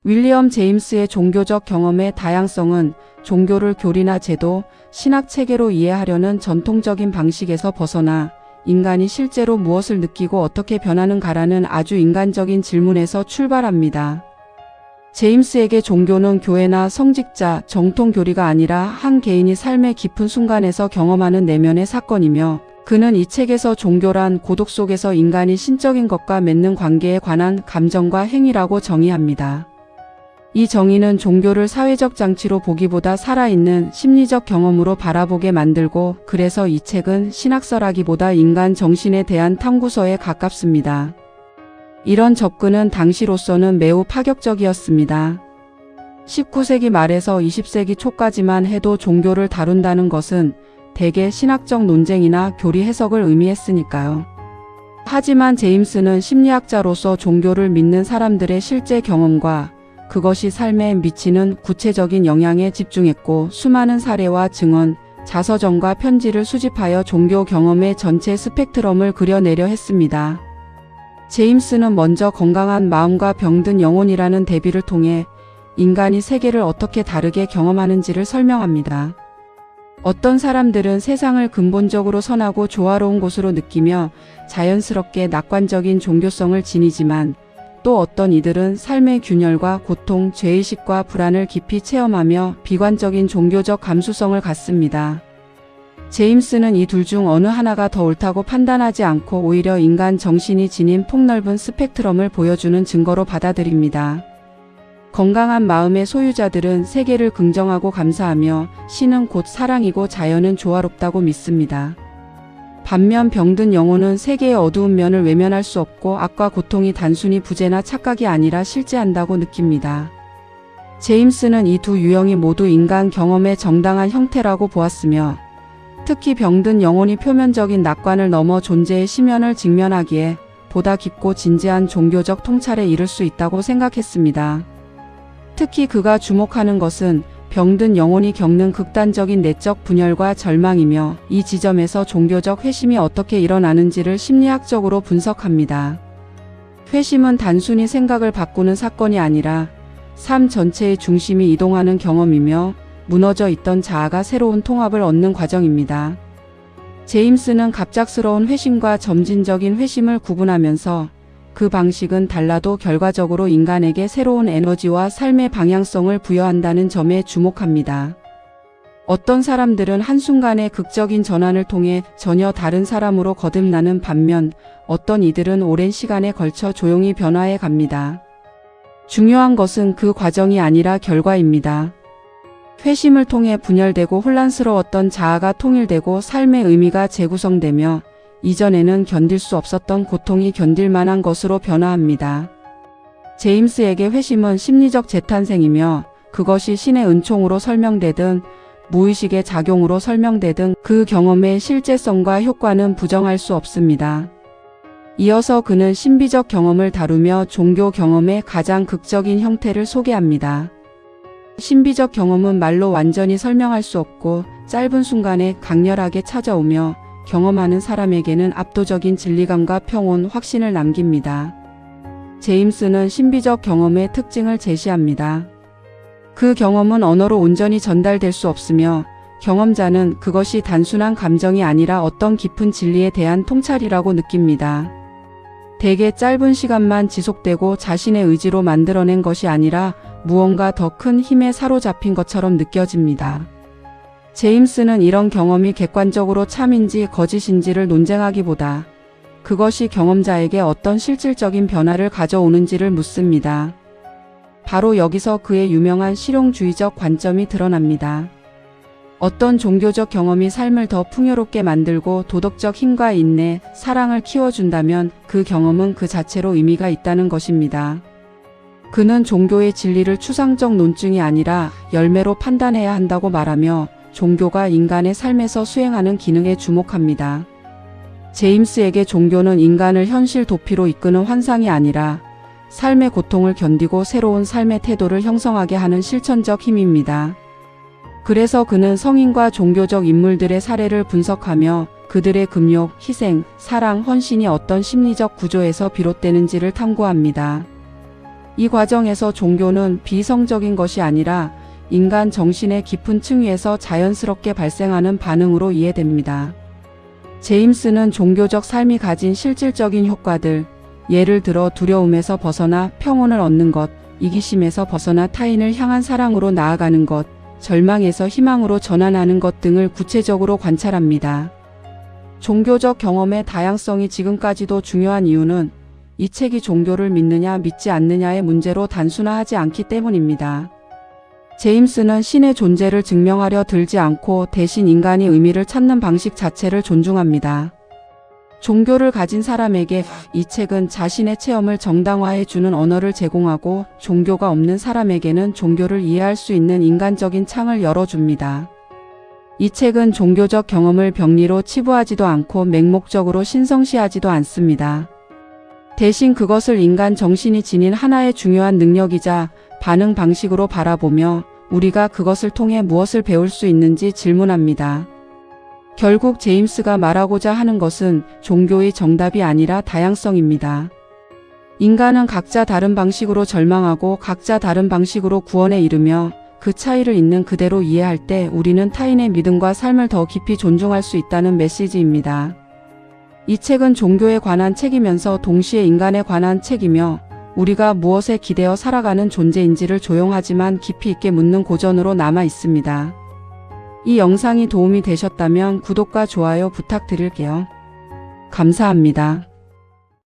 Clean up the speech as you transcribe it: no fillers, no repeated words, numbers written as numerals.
윌리엄 제임스의 종교적 경험의 다양성은 종교를 교리나 제도, 신학 체계로 이해하려는 전통적인 방식에서 벗어나 인간이 실제로 무엇을 느끼고 어떻게 변하는가라는 아주 인간적인 질문에서 출발합니다. 제임스에게 종교는 교회나 성직자, 정통 교리가 아니라 한 개인이 삶의 깊은 순간에서 경험하는 내면의 사건이며, 그는 이 책에서 종교란 고독 속에서 인간이 신적인 것과 맺는 관계에 관한 감정과 행위라고 정의합니다. 이 정의는 종교를 사회적 장치로 보기보다 살아있는 심리적 경험으로 바라보게 만들고, 그래서 이 책은 신학서라기보다 인간 정신에 대한 탐구서에 가깝습니다. 이런 접근은 당시로서는 매우 파격적이었습니다. 19세기 말에서 20세기 초까지만 해도 종교를 다룬다는 것은 대개 신학적 논쟁이나 교리 해석을 의미했으니까요. 하지만 제임스는 심리학자로서 종교를 믿는 사람들의 실제 경험과 그것이 삶에 미치는 구체적인 영향에 집중했고, 수많은 사례와 증언, 자서전과 편지를 수집하여 종교 경험의 전체 스펙트럼을 그려내려 했습니다. 제임스는 먼저 건강한 마음과 병든 영혼이라는 대비를 통해 인간이 세계를 어떻게 다르게 경험하는지를 설명합니다. 어떤 사람들은 세상을 근본적으로 선하고 조화로운 곳으로 느끼며 자연스럽게 낙관적인 종교성을 지니지만, 또 어떤 이들은 삶의 균열과 고통, 죄의식과 불안을 깊이 체험하며 비관적인 종교적 감수성을 갖습니다. 제임스는 이 둘 중 어느 하나가 더 옳다고 판단하지 않고 오히려 인간 정신이 지닌 폭넓은 스펙트럼을 보여주는 증거로 받아들입니다. 건강한 마음의 소유자들은 세계를 긍정하고 감사하며 신은 곧 사랑이고 자연은 조화롭다고 믿습니다. 반면 병든 영혼은 세계의 어두운 면을 외면할 수 없고 악과 고통이 단순히 부재나 착각이 아니라 실제한다고 느낍니다. 제임스는 이 두 유형이 모두 인간 경험의 정당한 형태라고 보았으며, 특히 병든 영혼이 표면적인 낙관을 넘어 존재의 심연을 직면하기에 보다 깊고 진지한 종교적 통찰에 이를 수 있다고 생각했습니다. 특히 그가 주목하는 것은 병든 영혼이 겪는 극단적인 내적 분열과 절망이며, 이 지점에서 종교적 회심이 어떻게 일어나는지를 심리학적으로 분석합니다. 회심은 단순히 생각을 바꾸는 사건이 아니라 삶 전체의 중심이 이동하는 경험이며, 무너져 있던 자아가 새로운 통합을 얻는 과정입니다. 제임스는 갑작스러운 회심과 점진적인 회심을 구분하면서 그 방식은 달라도 결과적으로 인간에게 새로운 에너지와 삶의 방향성을 부여한다는 점에 주목합니다. 어떤 사람들은 한순간의 극적인 전환을 통해 전혀 다른 사람으로 거듭나는 반면, 어떤 이들은 오랜 시간에 걸쳐 조용히 변화해 갑니다. 중요한 것은 그 과정이 아니라 결과입니다. 회심을 통해 분열되고 혼란스러웠던 자아가 통일되고 삶의 의미가 재구성되며, 이전에는 견딜 수 없었던 고통이 견딜 만한 것으로 변화합니다. 제임스에게 회심은 심리적 재탄생이며, 그것이 신의 은총으로 설명되든 무의식의 작용으로 설명되든 그 경험의 실제성과 효과는 부정할 수 없습니다. 이어서 그는 신비적 경험을 다루며 종교 경험의 가장 극적인 형태를 소개합니다. 신비적 경험은 말로 완전히 설명할 수 없고 짧은 순간에 강렬하게 찾아오며 경험하는 사람에게는 압도적인 진리감과 평온, 확신을 남깁니다. 제임스는 신비적 경험의 특징을 제시합니다. 그 경험은 언어로 온전히 전달될 수 없으며, 경험자는 그것이 단순한 감정이 아니라 어떤 깊은 진리에 대한 통찰이라고 느낍니다. 대개 짧은 시간만 지속되고 자신의 의지로 만들어낸 것이 아니라 무언가 더 큰 힘에 사로잡힌 것처럼 느껴집니다. 제임스는 이런 경험이 객관적으로 참인지 거짓인지를 논쟁하기보다 그것이 경험자에게 어떤 실질적인 변화를 가져오는지를 묻습니다. 바로 여기서 그의 유명한 실용주의적 관점이 드러납니다. 어떤 종교적 경험이 삶을 더 풍요롭게 만들고 도덕적 힘과 인내, 사랑을 키워준다면 그 경험은 그 자체로 의미가 있다는 것입니다. 그는 종교의 진리를 추상적 논증이 아니라 열매로 판단해야 한다고 말하며 종교가 인간의 삶에서 수행하는 기능에 주목합니다. 제임스에게 종교는 인간을 현실 도피로 이끄는 환상이 아니라 삶의 고통을 견디고 새로운 삶의 태도를 형성하게 하는 실천적 힘입니다. 그래서 그는 성인과 종교적 인물들의 사례를 분석하며 그들의 금욕, 희생, 사랑, 헌신이 어떤 심리적 구조에서 비롯되는지를 탐구합니다. 이 과정에서 종교는 비성적인 것이 아니라 인간 정신의 깊은 층위에서 자연스럽게 발생하는 반응으로 이해됩니다. 제임스는 종교적 삶이 가진 실질적인 효과들, 예를 들어 두려움에서 벗어나 평온을 얻는 것, 이기심에서 벗어나 타인을 향한 사랑으로 나아가는 것, 절망에서 희망으로 전환하는 것 등을 구체적으로 관찰합니다. 종교적 경험의 다양성이 지금까지도 중요한 이유는 이 책이 종교를 믿느냐 믿지 않느냐의 문제로 단순화하지 않기 때문입니다. 제임스는 신의 존재를 증명하려 들지 않고 대신 인간이 의미를 찾는 방식 자체를 존중합니다. 종교를 가진 사람에게 이 책은 자신의 체험을 정당화해 주는 언어를 제공하고 종교가 없는 사람에게는 종교를 이해할 수 있는 인간적인 창을 열어줍니다. 이 책은 종교적 경험을 병리로 치부하지도 않고 맹목적으로 신성시하지도 않습니다. 대신 그것을 인간 정신이 지닌 하나의 중요한 능력이자 반응 방식으로 바라보며 우리가 그것을 통해 무엇을 배울 수 있는지 질문합니다. 결국 제임스가 말하고자 하는 것은 종교의 정답이 아니라 다양성입니다. 인간은 각자 다른 방식으로 절망하고 각자 다른 방식으로 구원에 이르며 그 차이를 있는 그대로 이해할 때 우리는 타인의 믿음과 삶을 더 깊이 존중할 수 있다는 메시지입니다. 이 책은 종교에 관한 책이면서 동시에 인간에 관한 책이며 우리가 무엇에 기대어 살아가는 존재인지를 조용하지만 깊이 있게 묻는 고전으로 남아 있습니다. 이 영상이 도움이 되셨다면 구독과 좋아요 부탁드릴게요. 감사합니다.